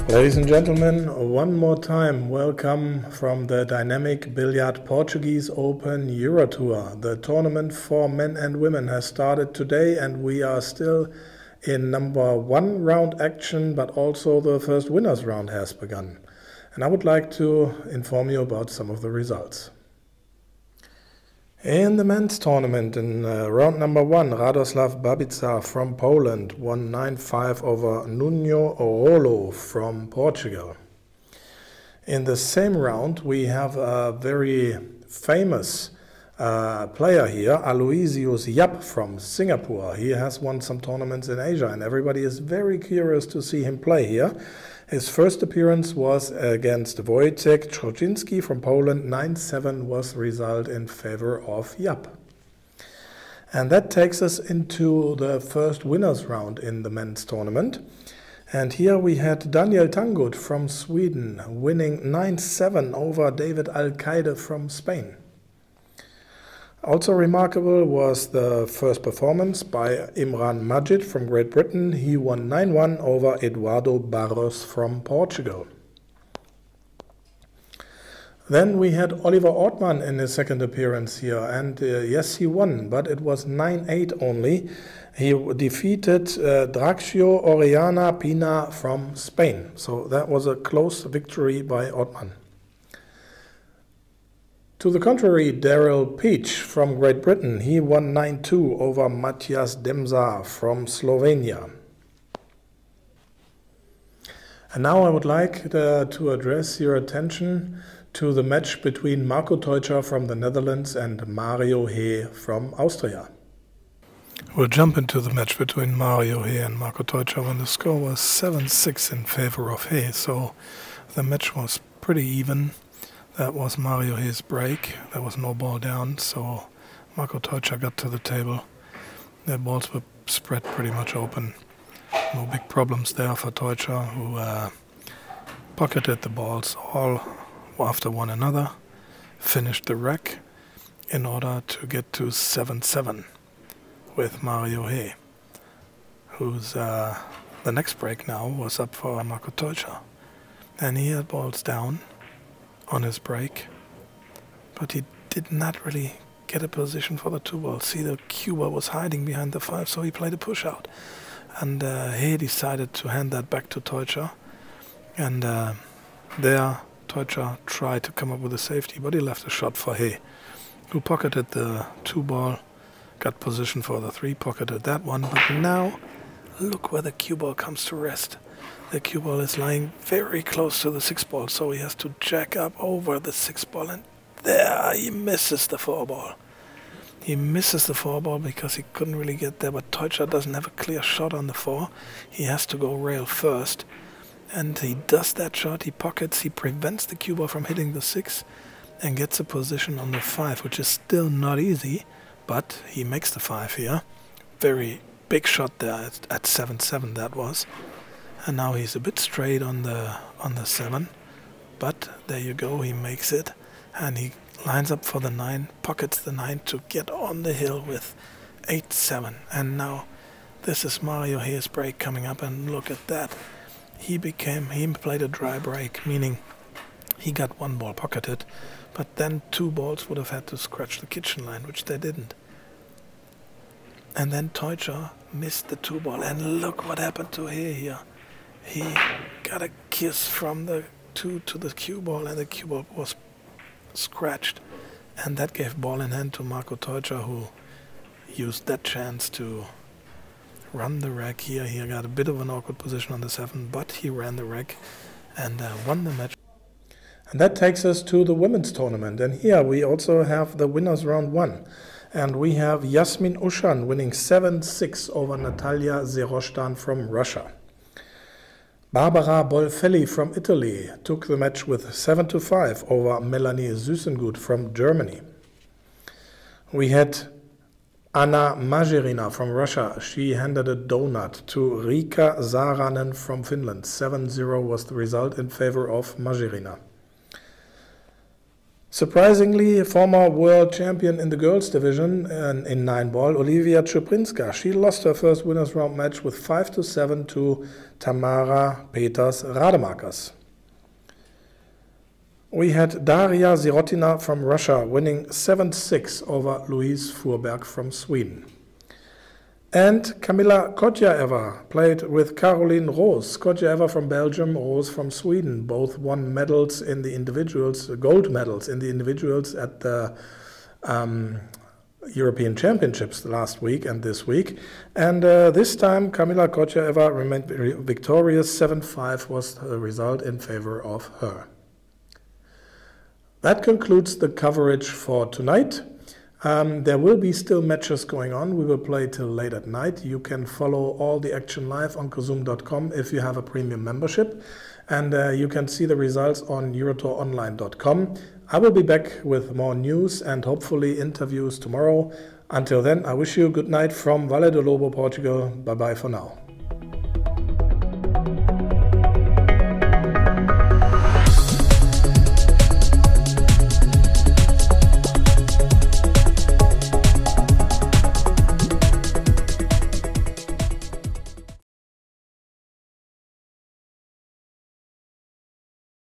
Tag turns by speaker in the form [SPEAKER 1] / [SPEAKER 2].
[SPEAKER 1] Ladies and gentlemen, one more time, welcome from the dynamic Billard Portuguese Open Euro Tour. The tournament for men and women has started today and we are still in number one round action, but also the first winners round has begun. And I would like to inform you about some of the results. In the men's tournament in round number one, Radoslav Babica from Poland won 9-5 over Nuno Rolo from Portugal. In the same round, we have a very famous player here, Aloysius Yap from Singapore. He has won some tournaments in Asia and everybody is very curious to see him play here. His first appearance was against Wojciech Trocinski from Poland. 9-7 was the result in favor of Yap. And that takes us into the first winners round in the men's tournament. And here we had Daniel Tangut from Sweden winning 9-7 over David Alcaide from Spain. Also remarkable was the first performance by Imran Majid from Great Britain. He won 9-1 over Eduardo Barros from Portugal. Then we had Oliver Ortmann in his second appearance here, and yes, he won, but it was 9-8 only. He defeated Draxio Orellana Pina from Spain, so that was a close victory by Ortmann. To the contrary, Daryl Peach from Great Britain, he won 9-2 over Matthias Demza from Slovenia. And now I would like to address your attention to the match between Marco Teutscher from the Netherlands and Mario He from Austria. We'll jump into the match between Mario He and Marco Teutscher when the score was 7-6 in favor of He, so the match was pretty even. That was Mario He's break. There was no ball down, so Marco Teutscher got to the table. The balls were spread pretty much open. No big problems there for Teutscher, who pocketed the balls all after one another, finished the rack in order to get to 7-7 with Mario He, who's the next break now was up for Marco Teutscher. And he had balls down on his break, but he did not really get a position for the two balls. See, the Cuba was hiding behind the 5, so he played a push out. And he decided to hand that back to Teutscher. And there, Teutscher tried to come up with a safety, but he left a shot for He, who pocketed the 2 ball, got position for the 3, pocketed that one. But now, look where the cue ball comes to rest. The cue ball is lying very close to the 6 ball, so he has to jack up over the 6 ball, and there he misses the 4 ball. He misses the 4 ball because he couldn't really get there, but Teutscher doesn't have a clear shot on the 4. He has to go rail first, and he does that shot, he pockets, he prevents the cue ball from hitting the 6, and gets a position on the 5, which is still not easy, but he makes the 5 here. Very big shot there at 7-7 that was. And now he's a bit straight on the 7, but there you go, he makes it, and he lines up for the 9, pockets the 9 to get on the hill with 8-7. And now this is Mario He's break coming up, and look at that. He played a dry break, meaning he got 1 ball pocketed, but then 2 balls would have had to scratch the kitchen line, which they didn't. And then Teutscher missed the 2 ball, and look what happened to here. He got a kiss from the 2 to the cue ball, and the cue ball was scratched. And that gave ball in hand to Marco Teutscher, who used that chance to run the rack here. He got a bit of an awkward position on the 7, but he ran the rack and won the match. And that takes us to the women's tournament. And here we also have the winners round 1. And we have Yasmin Ushan winning 7-6 over Natalia Zerostan from Russia. Barbara Bolfelli from Italy took the match with 7-5 over Melanie Süßengut from Germany. We had Anna Majerina from Russia. She handed a donut to Rika Saaranen from Finland. 7-0 was the result in favor of Majerina. Surprisingly, former world champion in the girls division in 9-ball, Olivia Czuprinska, she lost her first winners round match with 5-7 to Tamara Peters-Rademakers. We had Daria Zirotina from Russia winning 7-6 over Louise Furberg from Sweden. And Kamila Kotjaeva played with Caroline Roos. Kotjaeva from Belgium, Roos from Sweden. Both won medals in the individuals, gold medals in the individuals at the European Championships last week and this week. And this time Kamila Kotjaeva remained victorious. 7-5 was the result in favor of her. That concludes the coverage for tonight. There will be still matches going on. We will play till late at night. You can follow all the action live on kozoom.com if you have a premium membership. And you can see the results on eurotouronline.com. I will be back with more news and hopefully interviews tomorrow. Until then, I wish you a good night from Valle do Lobo, Portugal. Bye-bye for now.